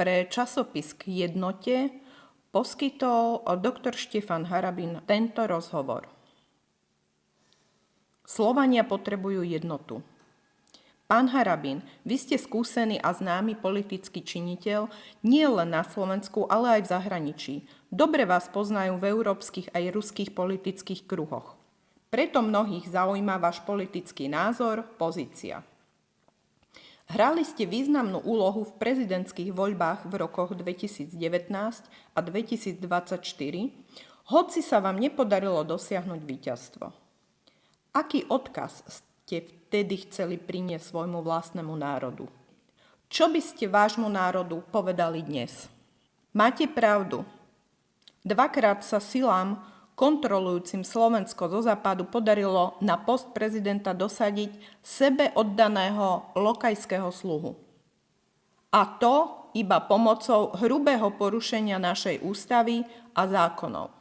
Pre časopis K jednote poskytol doktor Štefan Harabin tento rozhovor. Slovania potrebujú jednotu. Pán Harabin, vy ste skúsený a známy politický činiteľ nie len na Slovensku, ale aj v zahraničí. Dobre vás poznajú v európskych aj ruských politických kruhoch. Preto mnohých zaujíma váš politický názor, pozícia. Hrali ste významnú úlohu v prezidentských voľbách v rokoch 2019 a 2024, hoci sa vám nepodarilo dosiahnuť víťazstvo. Aký odkaz ste vtedy chceli priniesť svojmu vlastnému národu? Čo by ste vášmu národu povedali dnes? Máte pravdu. Dvakrát sa silám kontrolujúcim Slovensko zo západu podarilo na post prezidenta dosadiť sebe oddaného lokajského sluhu. A to iba pomocou hrubého porušenia našej ústavy a zákonov.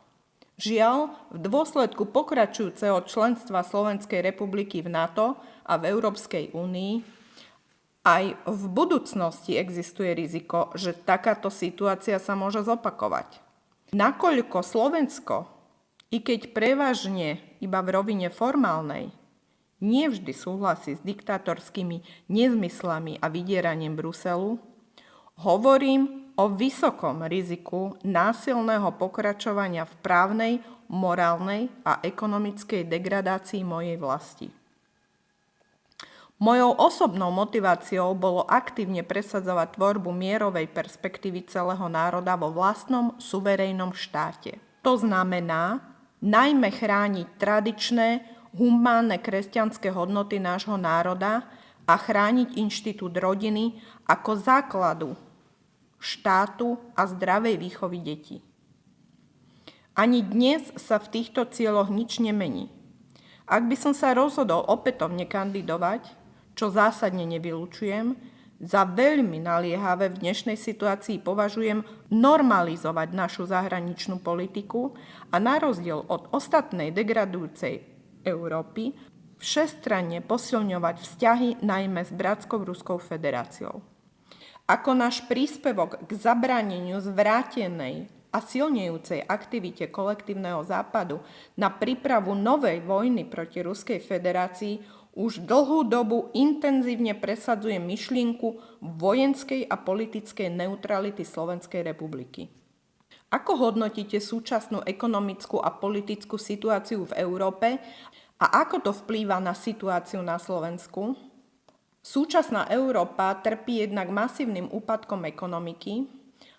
Žiaľ, v dôsledku pokračujúceho členstva Slovenskej republiky v NATO a v Európskej únii aj v budúcnosti existuje riziko, že takáto situácia sa môže zopakovať. Nakoľko Slovensko, i keď prevažne iba v rovine formálnej, nevždy súhlasí s diktátorskými nezmyslami a vydieraním Bruselu, hovorím o vysokom riziku násilného pokračovania v právnej, morálnej a ekonomickej degradácii mojej vlasti. Mojou osobnou motiváciou bolo aktívne presadzovať tvorbu mierovej perspektívy celého národa vo vlastnom suverénnom štáte. To znamená najmä chrániť tradičné, humánne kresťanské hodnoty nášho národa a chrániť inštitút rodiny ako základu štátu a zdravej výchovy detí. Ani dnes sa v týchto cieľoch nič nemení. Ak by som sa rozhodol opätovne kandidovať, čo zásadne nevylučujem, za veľmi naliehavé v dnešnej situácii považujem normalizovať našu zahraničnú politiku a na rozdiel od ostatnej degradujúcej Európy všestranne posilňovať vzťahy najmä s bratskou Ruskou federáciou. Ako náš príspevok k zabráneniu zvrátenej a silnejúcej aktivite kolektívneho západu na prípravu novej vojny proti Ruskej federácii už dlhú dobu intenzívne presadzujem myšlienku vojenskej a politickej neutrality Slovenskej republiky. Ako hodnotíte súčasnú ekonomickú a politickú situáciu v Európe a ako to vplýva na situáciu na Slovensku? Súčasná Európa trpí jednak masívnym úpadkom ekonomiky,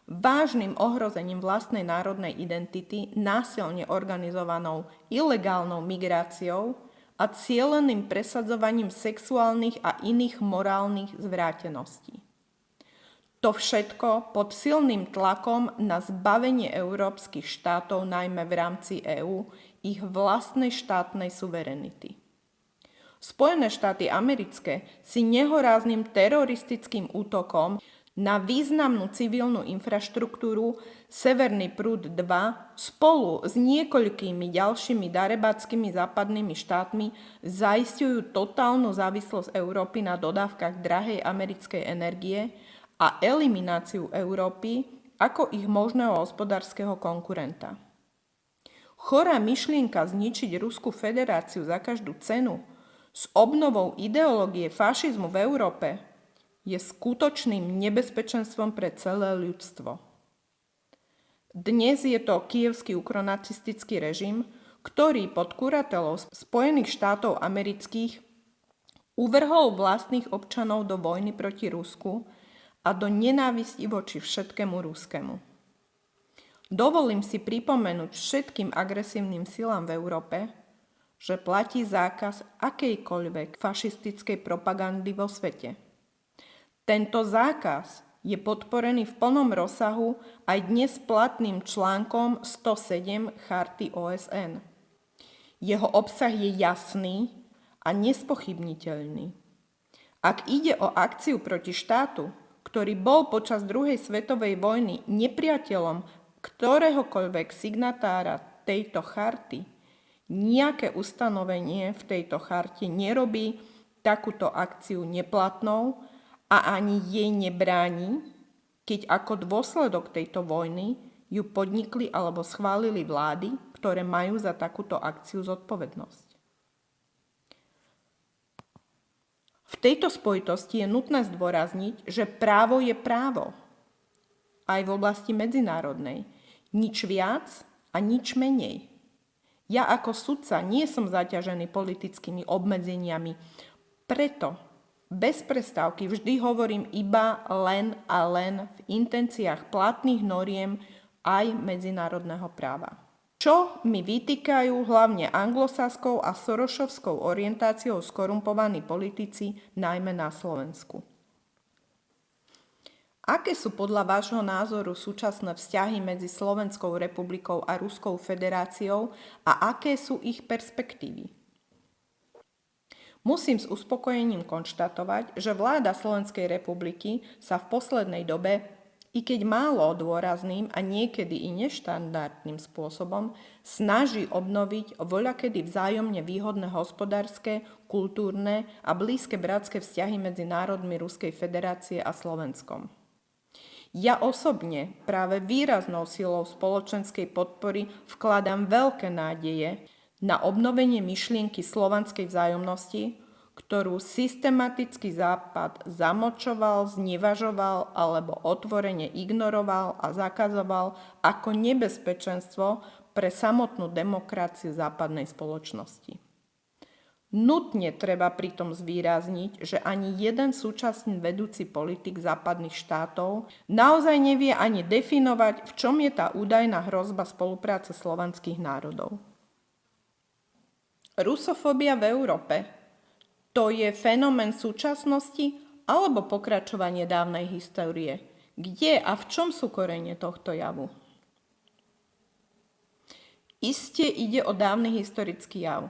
vážnym ohrozením vlastnej národnej identity, násilne organizovanou ilegálnou migráciou a cieleným presadzovaním sexuálnych a iných morálnych zvráteností. To všetko pod silným tlakom na zbavenie európskych štátov, najmä v rámci EÚ, ich vlastnej štátnej suverenity. Spojené štáty americké si nehorázným teroristickým útokom na významnú civilnú infraštruktúru Severný prúd 2 spolu s niekoľkými ďalšími darebáckymi západnými štátmi zaisťujú totálnu závislosť Európy na dodávkach drahej americkej energie a elimináciu Európy ako ich možného hospodárskeho konkurenta. Chorá myšlienka zničiť Ruskú federáciu za každú cenu s obnovou ideológie fašizmu v Európe je skutočným nebezpečenstvom pre celé ľudstvo. Dnes je to kyjevský ukronacistický režim, ktorý pod kuratelou Spojených štátov amerických uvrhol vlastných občanov do vojny proti Rusku a do nenávisti voči všetkému ruskému. Dovolím si pripomenúť všetkým agresívnym silám v Európe, že platí zákaz akejkoľvek fašistickej propagandy vo svete. Tento zákaz je podporený v plnom rozsahu aj dnes platným článkom 107 Charty OSN. Jeho obsah je jasný a nespochybniteľný. Ak ide o akciu proti štátu, ktorý bol počas druhej svetovej vojny nepriateľom ktoréhokoľvek signatára tejto charty, nejaké ustanovenie v tejto charte nerobí takúto akciu neplatnou a ani jej nebráni, keď ako dôsledok tejto vojny ju podnikli alebo schválili vlády, ktoré majú za takúto akciu zodpovednosť. V tejto spojitosti je nutné zdôrazniť, že právo je právo. Aj v oblasti medzinárodnej. Nič viac a nič menej. Ja ako sudca nie som zaťažený politickými obmedzeniami, preto bez prestávky vždy hovorím iba len a len v intenciách platných noriem aj medzinárodného práva. Čo mi vytýkajú hlavne anglosaskou a sorošovskou orientáciou skorumpovaní politici, najmä na Slovensku. Aké sú podľa vášho názoru súčasné vzťahy medzi Slovenskou republikou a Ruskou federáciou a aké sú ich perspektívy? Musím s uspokojením konštatovať, že vláda Slovenskej republiky sa v poslednej dobe, i keď málo dôrazným a niekedy i neštandardným spôsobom, snaží obnoviť voľakedy vzájomne výhodné hospodárske, kultúrne a blízke bratské vzťahy medzi národmi Ruskej federácie a Slovenskom. Ja osobne práve výraznou silou spoločenskej podpory vkladám veľké nádeje na obnovenie myšlienky slovanskej vzájomnosti, ktorú systematicky Západ zamlčoval, znevažoval alebo otvorene ignoroval a zakazoval ako nebezpečenstvo pre samotnú demokraciu západnej spoločnosti. Nutne treba pritom zvýrazniť, že ani jeden súčasný vedúci politik západných štátov naozaj nevie ani definovať, v čom je tá údajná hrozba spolupráce slovanských národov. Rusofóbia v Európe. To je fenomén súčasnosti alebo pokračovanie dávnej histórie? Kde a v čom sú korene tohto javu? Iste ide o dávny historický jav.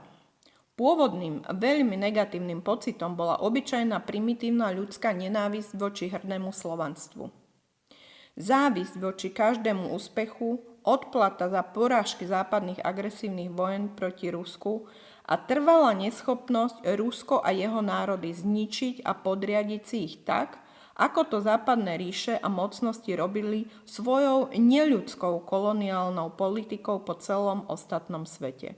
Pôvodným veľmi negatívnym pocitom bola obyčajná primitívna ľudská nenávisť voči hrdému slovanstvu. Závisť voči každému úspechu, odplata za porážky západných agresívnych vojen proti Rusku a trvalá neschopnosť Rusko a jeho národy zničiť a podriadiť si ich tak, ako to západné ríše a mocnosti robili svojou neľudskou koloniálnou politikou po celom ostatnom svete.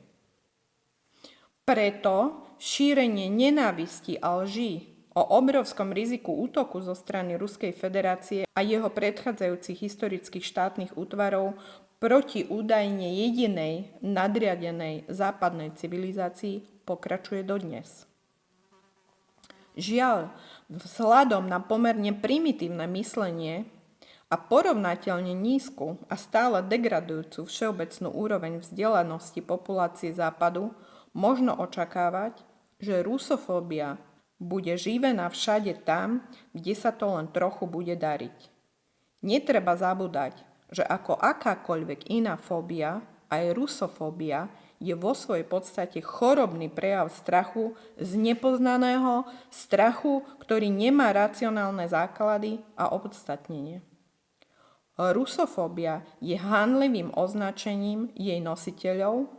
Preto šírenie nenávisti a lží o obrovskom riziku útoku zo strany Ruskej federácie a jeho predchádzajúcich historických štátnych útvarov proti údajne jedinej nadriadenej západnej civilizácii pokračuje dodnes. Žiaľ, vzhľadom na pomerne primitívne myslenie a porovnateľne nízku a stále degradujúcu všeobecnú úroveň vzdelanosti populácie Západu možno očakávať, že rusofóbia bude živená všade tam, kde sa to len trochu bude dariť. Netreba zabúdať, že ako akákoľvek iná fóbia, aj rusofóbia je vo svojej podstate chorobný prejav strachu z nepoznaného, strachu, ktorý nemá racionálne základy a opodstatnenie. Rusofóbia je hanlivým označením jej nositeľov,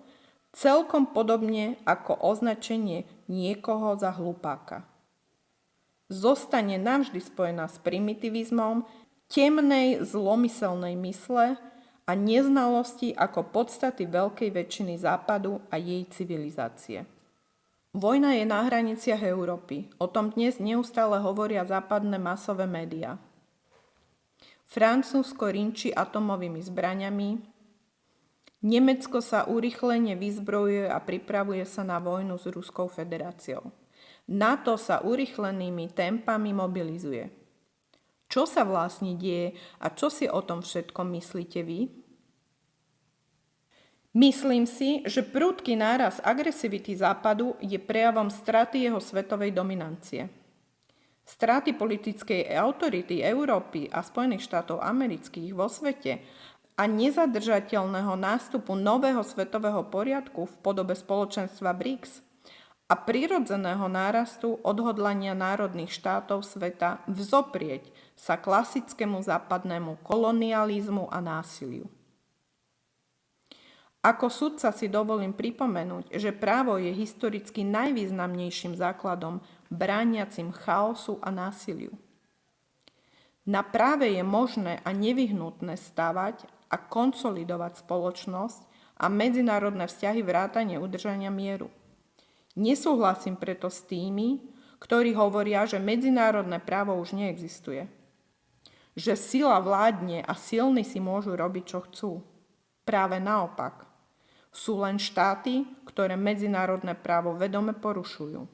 celkom podobne ako označenie niekoho za hlupáka. Zostane navždy spojená s primitivizmom, temnej zlomyselnej mysle a neznalosti ako podstaty veľkej väčšiny Západu a jej civilizácie. Vojna je na hraniciach Európy. O tom dnes neustále hovoria západné masové médiá. Francúzsko rinčí atomovými zbraňami, Nemecko sa urýchlene vyzbrojuje a pripravuje sa na vojnu s Ruskou federáciou. NATO sa urýchlenými tempami mobilizuje. Čo sa vlastne deje a čo si o tom všetkom myslíte vy? Myslím si, že prudký náraz agresivity Západu je prejavom straty jeho svetovej dominancie. Straty politickej autority Európy a Spojených štátov amerických vo svete a nezadržateľného nástupu nového svetového poriadku v podobe spoločenstva BRICS a prirodzeného nárastu odhodlania národných štátov sveta vzoprieť sa klasickému západnému kolonializmu a násiliu. Ako sudca si dovolím pripomenúť, že právo je historicky najvýznamnejším základom brániacim chaosu a násiliu. Na práve je možné a nevyhnutné stavať a konsolidovať spoločnosť a medzinárodné vzťahy vrátane udržania mieru. Nesúhlasím preto s tými, ktorí hovoria, že medzinárodné právo už neexistuje. Že sila vládne a silní si môžu robiť, čo chcú. Práve naopak. Sú len štáty, ktoré medzinárodné právo vedome porušujú.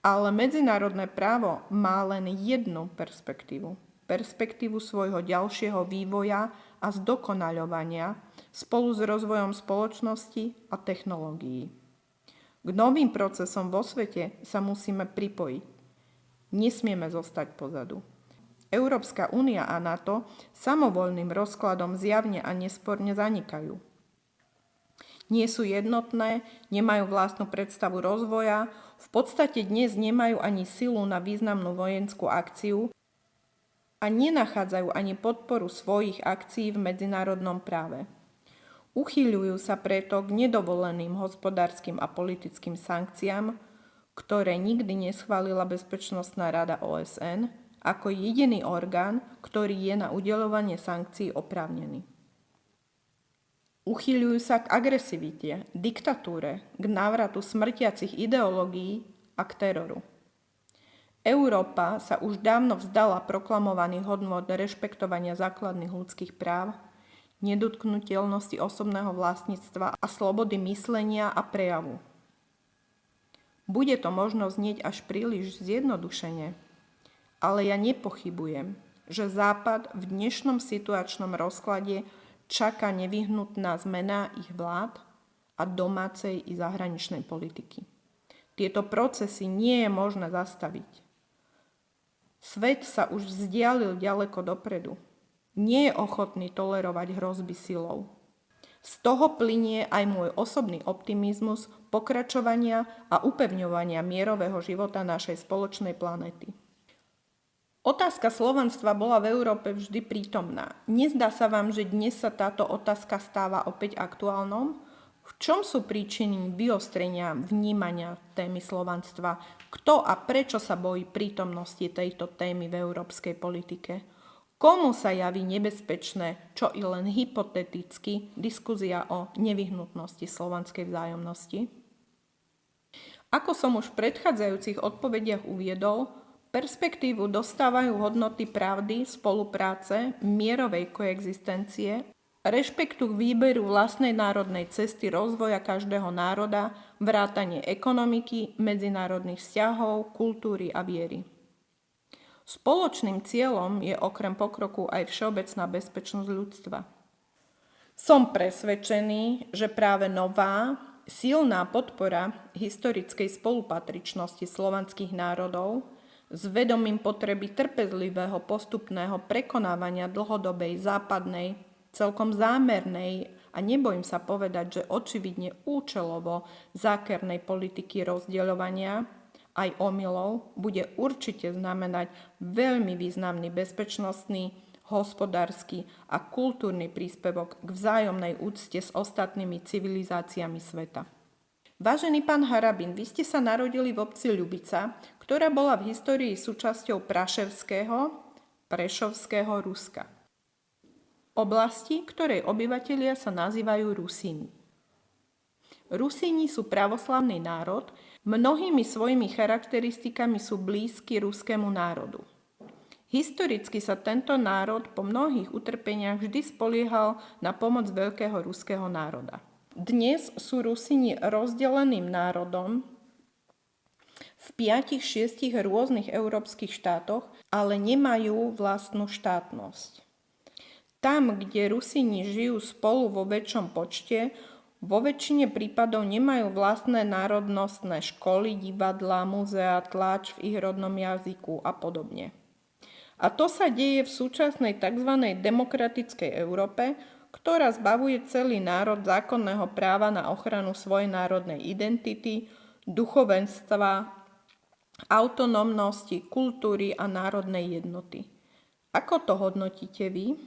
Ale medzinárodné právo má len jednu perspektívu. Perspektívu svojho ďalšieho vývoja a zdokonaľovania spolu s rozvojom spoločnosti a technológií. K novým procesom vo svete sa musíme pripojiť. Nesmieme zostať pozadu. Európska únia a NATO samovoľným rozkladom zjavne a nesporne zanikajú. Nie sú jednotné, nemajú vlastnú predstavu rozvoja, v podstate dnes nemajú ani silu na významnú vojenskú akciu a nenachádzajú ani podporu svojich akcií v medzinárodnom práve. Uchyľujú sa preto k nedovoleným hospodárskym a politickým sankciám, ktoré nikdy neschválila Bezpečnostná rada OSN ako jediný orgán, ktorý je na udeľovanie sankcií oprávnený. Uchyľujú sa k agresivite, diktatúre, k návratu smrtiacich ideológií a k teroru. Európa sa už dávno vzdala proklamovaných hodnôt rešpektovania základných ľudských práv, nedotknuteľnosti osobného vlastníctva a slobody myslenia a prejavu. Bude to možno znieť až príliš zjednodušene, ale ja nepochybujem, že Západ v dnešnom situačnom rozklade čaká nevyhnutná zmena ich vlád a domácej i zahraničnej politiky. Tieto procesy nie je možné zastaviť. Svet sa už vzdialil ďaleko dopredu. Nie je ochotný tolerovať hrozby silou. Z toho plynie aj môj osobný optimizmus pokračovania a upevňovania mierového života našej spoločnej planéty. Otázka slovanstva bola v Európe vždy prítomná. Nezdá sa vám, že dnes sa táto otázka stáva opäť aktuálnou? V čom sú príčiny vyostrenia vnímania témy slovanstva? Kto a prečo sa bojí prítomnosti tejto témy v európskej politike? Komu sa javí nebezpečné, čo i len hypoteticky, diskuzia o nevyhnutnosti slovanskej vzájomnosti? Ako som už v predchádzajúcich odpovediach uviedol, perspektívu dostávajú hodnoty pravdy, spolupráce, mierovej koexistencie, rešpektu k výberu vlastnej národnej cesty rozvoja každého národa, vrátanie ekonomiky, medzinárodných vzťahov, kultúry a viery. Spoločným cieľom je okrem pokroku aj všeobecná bezpečnosť ľudstva. Som presvedčený, že práve nová, silná podpora historickej spolupatričnosti slovanských národov s vedomím potreby trpezlivého postupného prekonávania dlhodobej západnej, celkom zámernej a nebojím sa povedať, že očividne účelovo zákernej politiky rozdeľovania aj omylov bude určite znamenať veľmi významný bezpečnostný, hospodársky a kultúrny príspevok k vzájomnej úcte s ostatnými civilizáciami sveta. Vážený pán Harabin, vy ste sa narodili v obci Ľubica, ktorá bola v histórii súčasťou Prešovského Ruska. Oblasti, ktorej obyvatelia sa nazývajú Rusíni. Rusíni sú pravoslavný národ, mnohými svojimi charakteristikami sú blízky ruskému národu. Historicky sa tento národ po mnohých utrpeniach vždy spoliehal na pomoc veľkého ruského národa. Dnes sú Rusíni rozdeleným národom v 5-6 rôznych európskych štátoch, ale nemajú vlastnú štátnosť. Tam, kde Rusíni žijú spolu vo väčšom počte, vo väčšine prípadov nemajú vlastné národnostné školy, divadlá, múzea, tlač v ich rodnom jazyku a podobne. A to sa deje v súčasnej tzv. Demokratickej Európe, ktorá zbavuje celý národ zákonného práva na ochranu svojej národnej identity, duchovenstva, autonómnosti, kultúry a národnej jednoty. Ako to hodnotíte vy?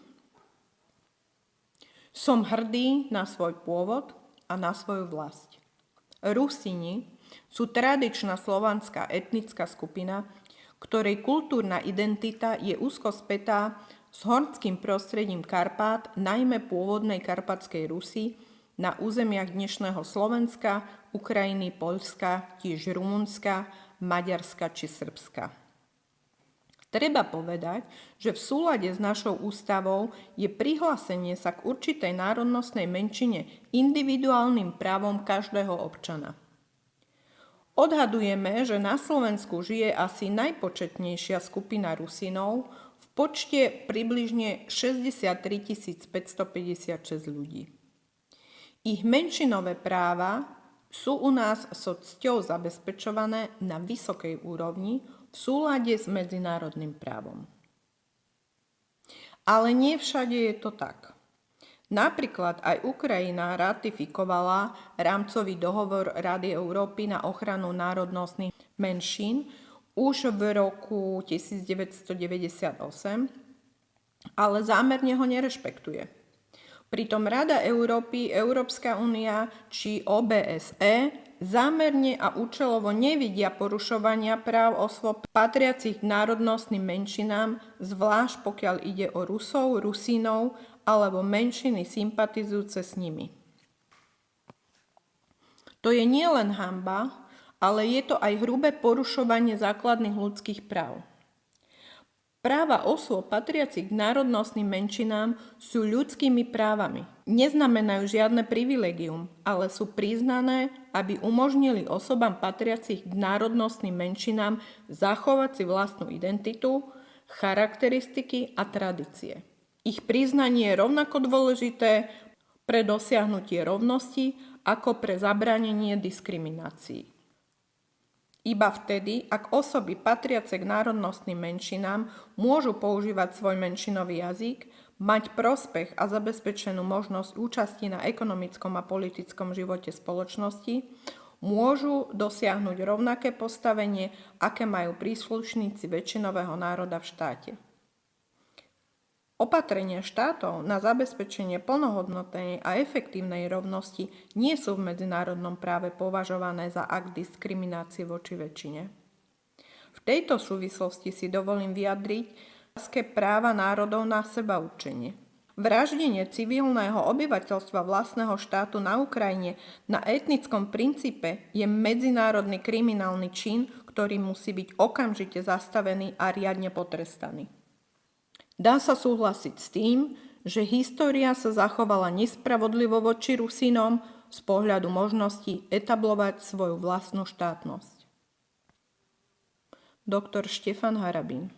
Som hrdý na svoj pôvod a na svoju vlast. Rusíni sú tradičná slovanská etnická skupina, ktorej kultúrna identita je úzko spätá s horským prostredím Karpát, najmä pôvodnej Karpatskej Rusy, na územiach dnešného Slovenska, Ukrajiny, Poľska, tiež Rumunska, Maďarska či Srbska. Treba povedať, že v súlade s našou ústavou je prihlásenie sa k určitej národnostnej menšine individuálnym právom každého občana. Odhadujeme, že na Slovensku žije asi najpočetnejšia skupina Rusinov v počte približne 63 556 ľudí. Ich menšinové práva sú u nás so cťou zabezpečované na vysokej úrovni v súlade s medzinárodným právom. Ale nie všade je to tak. Napríklad aj Ukrajina ratifikovala rámcový dohovor Rady Európy na ochranu národnostných menšín už v roku 1998, ale zámerne ho nerešpektuje. Pritom Rada Európy, Európska únia či OBSE zámerne a účelovo nevidia porušovania práv osôb patriacich k národnostným menšinám, zvlášť pokiaľ ide o Rusov, Rusínov alebo menšiny sympatizujúce s nimi. To je nielen hanba, ale je to aj hrubé porušovanie základných ľudských práv. Práva osôb patriacich k národnostným menšinám sú ľudskými právami. Neznamenajú žiadne privilegium, ale sú priznané, aby umožnili osobám patriacich k národnostným menšinám zachovať si vlastnú identitu, charakteristiky a tradície. Ich priznanie je rovnako dôležité pre dosiahnutie rovnosti ako pre zabránenie diskriminácií. Iba vtedy, ak osoby patriace k národnostným menšinám môžu používať svoj menšinový jazyk, mať prospech a zabezpečenú možnosť účasti na ekonomickom a politickom živote spoločnosti, môžu dosiahnuť rovnaké postavenie, aké majú príslušníci väčšinového národa v štáte. Opatrenia štátov na zabezpečenie plnohodnotnej a efektívnej rovnosti nie sú v medzinárodnom práve považované za akt diskriminácie voči väčšine. V tejto súvislosti si dovolím vyjadriť otázke práva národov na sebaurčenie. Vraždenie civilného obyvateľstva vlastného štátu na Ukrajine na etnickom princípe je medzinárodný kriminálny čin, ktorý musí byť okamžite zastavený a riadne potrestaný. Dá sa súhlasiť s tým, že história sa zachovala nespravodlivo voči Rusínom z pohľadu možnosti etablovať svoju vlastnú štátnosť. Dr. Štefan Harabín.